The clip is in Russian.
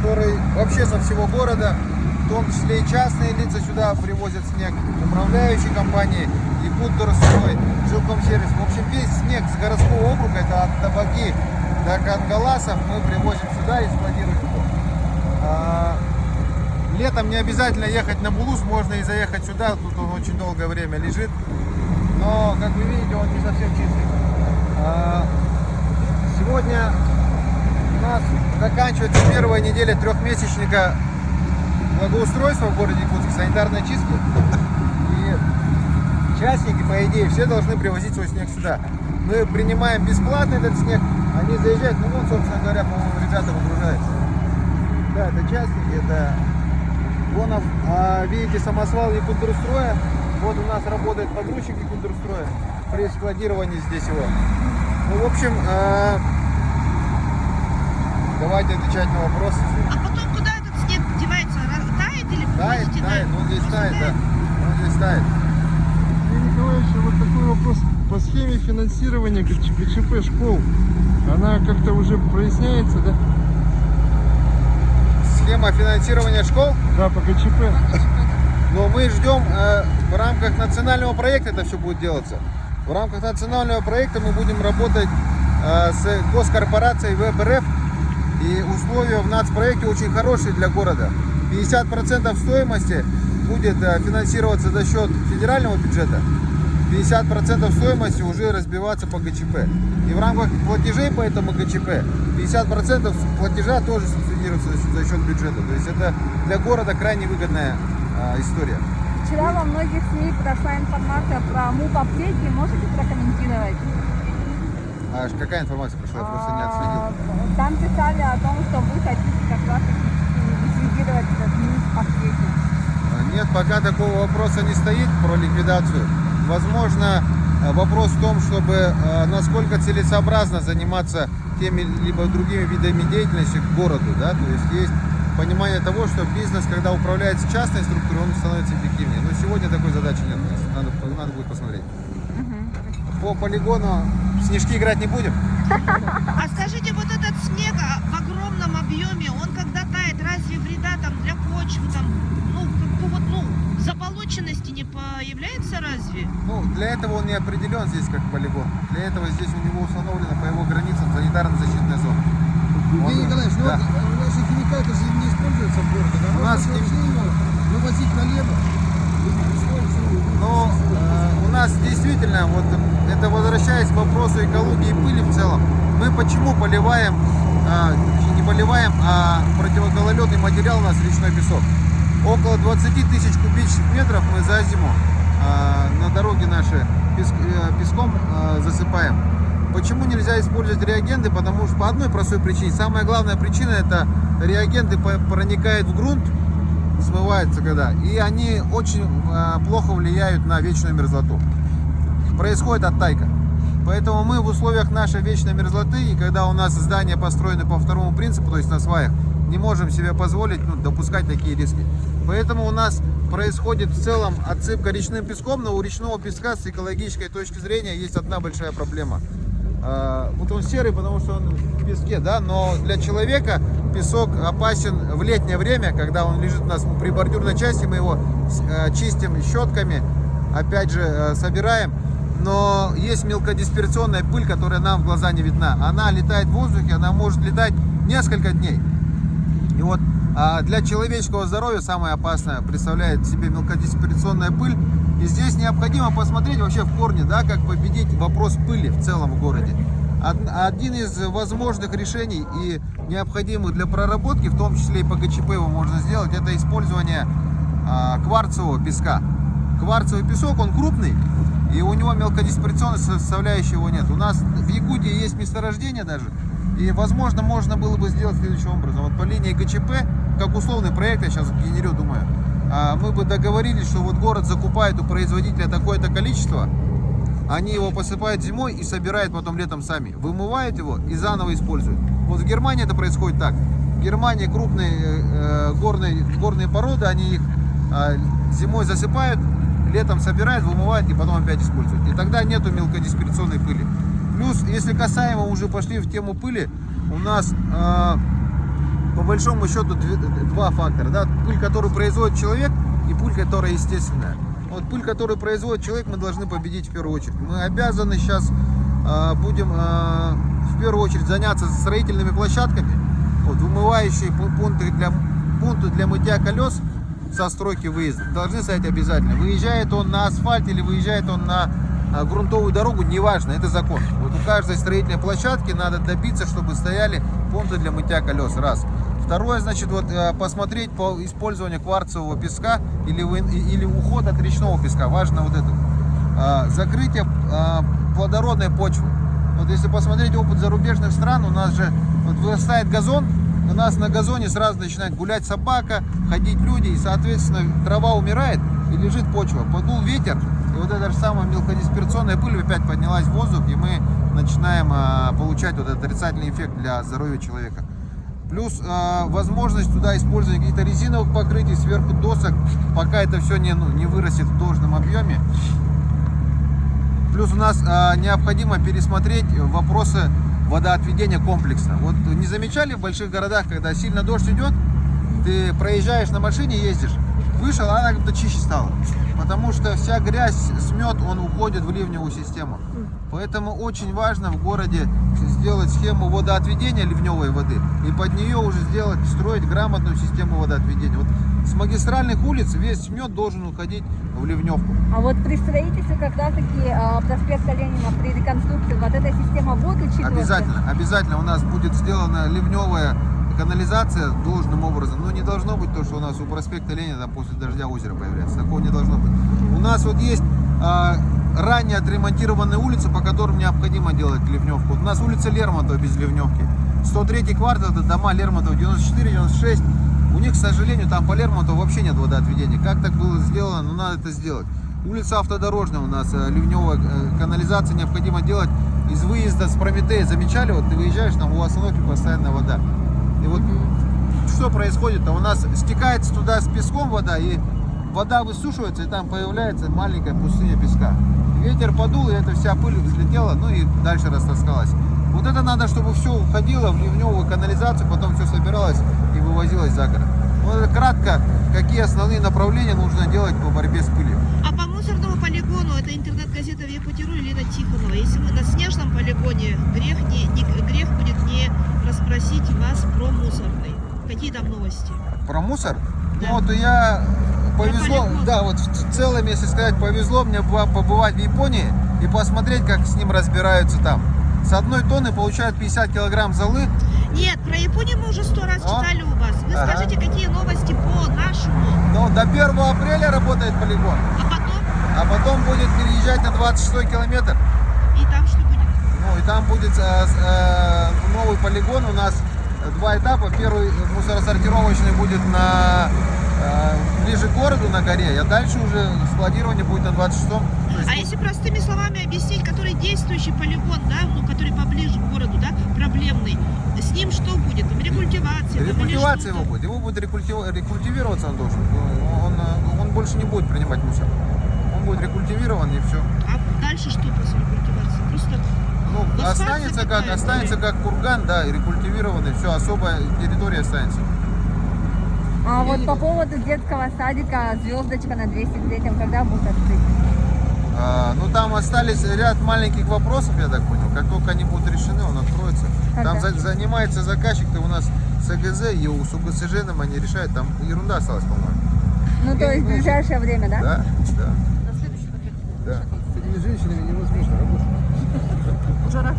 который вообще со всего города, в том числе и частные лица сюда привозят снег, управляющие компании, Якутдорстрой, Жилкомсервис. В общем, весь снег с городского округа, это от Табаки до Кангаласов, мы привозим сюда и складируем его. Летом не обязательно ехать на Булус, можно и заехать сюда, тут он очень долгое время лежит. Но, как вы видите, он не совсем чистый. Сегодня у нас заканчивается первая неделя трехмесячника благоустройства в городе Якутске, санитарной чистки. И частники, по идее, все должны привозить свой снег сюда. Мы принимаем бесплатно этот снег, они заезжают, ну вот, собственно говоря, по-моему, ребята выгружаются. Да, это частники, это Гонов. Видите, самосвал Якутдорстроя. Вот у нас работает погрузчик Якутдорстроя при складировании здесь его. Ну, в общем, давайте отвечать на вопросы. А потом куда этот снег девается? Тает или Тает, он здесь тает, да. Он здесь тает. Сергей Николаевич, вот такой вопрос. По схеме финансирования ГЧП школ, она как-то уже проясняется, да? Схема финансирования школ? Да, по ГЧП. Но мы ждем, в рамках национального проекта это все будет делаться. В рамках национального проекта мы будем работать с госкорпорацией ВБРФ. И условия в нацпроекте очень хорошие для города. 50% стоимости будет финансироваться за счет федерального бюджета. 50% стоимости уже разбиваться по ГЧП. И в рамках платежей по этому ГЧП 50% платежа тоже субсидируется за счет бюджета. То есть это для города крайне выгодная история. Вчера во многих СМИ прошла информация про МУП аптеки. Можете прокомментировать? А какая информация прошла? Я просто не отследил. Там писали о том, что вы хотите как раз ликвидировать этот МУП аптеки. Нет, пока такого вопроса не стоит про ликвидацию. Возможно, вопрос в том, чтобы насколько целесообразно заниматься теми либо другими видами деятельности к городу. Да? То есть есть понимание того, что бизнес, когда управляется частной структурой, он становится эффективнее. Но сегодня такой задачи нет. Надо будет посмотреть. По полигону снежки играть не будем. А скажите, вот этот снег в огромном объеме, он когда тает, разве вреда там для почвы, там, ну, какого, ну, заболоченности не появляется разве? Ну, для этого он не определен здесь как полигон. Для этого здесь у него установлена по его границам санитарно-защитная зона. Евгений Николаевич, ну да. вот у нас же химикаты же не используются в городе, да? У нас вывозить налево. Но у нас действительно, вот это возвращаясь к вопросу экологии и пыли в целом, мы почему поливаем, не поливаем, а противогололедный материал у нас речной песок. Около 20 тысяч кубических метров мы за зиму на дороге наши песком засыпаем. Почему нельзя использовать реагенты? Потому что по одной простой причине. Самая главная причина — это реагенты проникают в грунт, смываются когда, и они очень плохо влияют на вечную мерзлоту. Происходит оттайка. Поэтому мы в условиях нашей вечной мерзлоты, и когда у нас здания построены по второму принципу, то есть на сваях, не можем себе позволить допускать такие риски. Поэтому у нас происходит в целом отсыпка речным песком, но у речного песка с экологической точки зрения есть одна большая проблема. Вот он серый, потому что он в песке, да, но для человека песок опасен в летнее время, когда он лежит у нас при бордюрной части, мы его чистим щетками, опять же собираем, но есть мелкодисперсионная пыль, которая нам в глаза не видна. Она летает в воздухе, она может летать несколько дней. И вот для человеческого здоровья самое опасное представляет себе мелкодисперсионная пыль. И здесь необходимо посмотреть вообще в корне, да, как победить вопрос пыли в целом в городе. Один из возможных решений и необходимых для проработки, в том числе и по ГЧП его можно сделать, это использование кварцевого песка. Кварцевый песок, он крупный, и у него мелкодисперсионной составляющей его нет. У нас в Якутии есть месторождение даже, и возможно можно было бы сделать следующим образом. Вот по линии ГЧП, как условный проект, я сейчас генерю, думаю, мы бы договорились, что вот город закупает у производителя такое-то количество, они его посыпают зимой и собирают потом летом сами. Вымывают его и заново используют. Вот в Германии это происходит так. В Германии крупные горные породы, они их зимой засыпают, летом собирают, вымывают и потом опять используют. И тогда нету мелкодисперсионной пыли. Плюс, если касаемо уже пошли в тему пыли, у нас по большому счету два фактора. Да? Пыль, которую производит человек, и пыль, которая естественная. Вот пыль, которую производит человек, мы должны победить в первую очередь. Мы обязаны сейчас будем в первую очередь заняться строительными площадками, вот, вымывающие пункты для мытья колес со стройки выезда должны стоять обязательно. Выезжает он на асфальт или выезжает он на грунтовую дорогу, неважно, это закон. Вот у каждой строительной площадки надо добиться, чтобы стояли пункты для мытья колес. Раз. Второе, значит, вот посмотреть по использованию кварцевого песка или уход от речного песка. Важно вот это. Закрытие плодородной почвы. Вот если посмотреть опыт зарубежных стран, у нас же вот вырастает газон, у нас на газоне сразу начинает гулять собака, ходить люди, и, соответственно, трава умирает и лежит почва. Подул ветер, и вот эта же самая мелкодисперсионная пыль опять поднялась в воздух, и мы начинаем получать вот этот отрицательный эффект для здоровья человека. Плюс возможность туда использовать какие-то резиновых покрытий сверху досок, пока это все не вырастет в должном объеме. Плюс у нас необходимо пересмотреть вопросы водоотведения комплексно. Вот не замечали в больших городах, когда сильно дождь идет, ты проезжаешь на машине, ездишь, вышел, она как-то чище стала. Потому что вся грязь, смет, он уходит в ливневую систему. Поэтому очень важно в городе сделать схему водоотведения ливневой воды и под нее уже строить грамотную систему водоотведения. Вот с магистральных улиц весь смет должен уходить в ливневку. А вот при строительстве как раз-таки проспекта Ленина, при реконструкции, вот эта система будет учитываться? Обязательно у нас будет сделана ливневая канализация должным образом. Но не должно быть то, что у нас у проспекта Ленина там после дождя озеро появляется. Такого не должно быть. У нас вот есть ранее отремонтированные улицы, по которым необходимо делать ливневку. Вот у нас улица Лермонтова без ливневки. 103-й квартал, это дома Лермонтова 94-96. У них, к сожалению, там по Лермонтову вообще нет водоотведения. Как так было сделано, но надо это сделать. Улица Автодорожная у нас, ливневая канализация необходимо делать из выезда с Прометея. Замечали, вот ты выезжаешь, там у остановки постоянно вода. И вот что происходит-то? У нас стекается туда с песком вода, и вода высушивается, и там появляется маленькая пустыня песка. Ветер подул, и эта вся пыль взлетела, ну и дальше растаскалась. Вот это надо, чтобы все уходило в ливневую канализацию, потом все собиралось и вывозилось за город. Вот это кратко, какие основные направления нужно делать по борьбе с пылью. А по мусорному полигону, это интернет-газета в Екатеру и Лена Тихонова. Если мы на снежном полигоне, грех будет не расспросить вас про мусорный. Какие там новости? Про мусор? Да. Ну вот я повезло, полигон. да, вот в целом, если сказать, повезло мне побывать в Японии и посмотреть, как с ним разбираются там. С одной тонны получают 50 килограмм золы. Нет, про Японию мы уже 100 раз читали у вас. Вы Ага. скажите, какие новости по нашему. Но до 1 апреля работает полигон, А потом, а потом будет переезжать на 26-й километр. и там что будет? Ну и там будет новый полигон. У нас два этапа. Первый мусоросортировочный будет ближе к городу на горе, а дальше уже складирование будет на 26-м. А если простыми словами объяснить, который действующий полигон, да, ну, который поближе к городу, да, проблемный, с ним что будет? Там рекультивация? Рекультивация его будет. Его будет рекультивироваться он должен. Он больше не будет принимать мусор. Он будет рекультивирован и все. А дальше что после рекультивации? Просто Ну, асфальт останется заметает, как курган, да, и рекультивированный, все, особая территория останется. А вот по поводу детского садика «Звездочка» на 203-м, когда будет открыть? Ну, там остались ряд маленьких вопросов, я так понял. Как только они будут решены, он откроется. Когда? Там занимается заказчик-то у нас с АГЗ, и с УГСЖ они решают, там ерунда осталась, по-моему. Ну, то есть в ближайшее время, да? Да, да. Да. С такими женщинами невозможно работать. жара.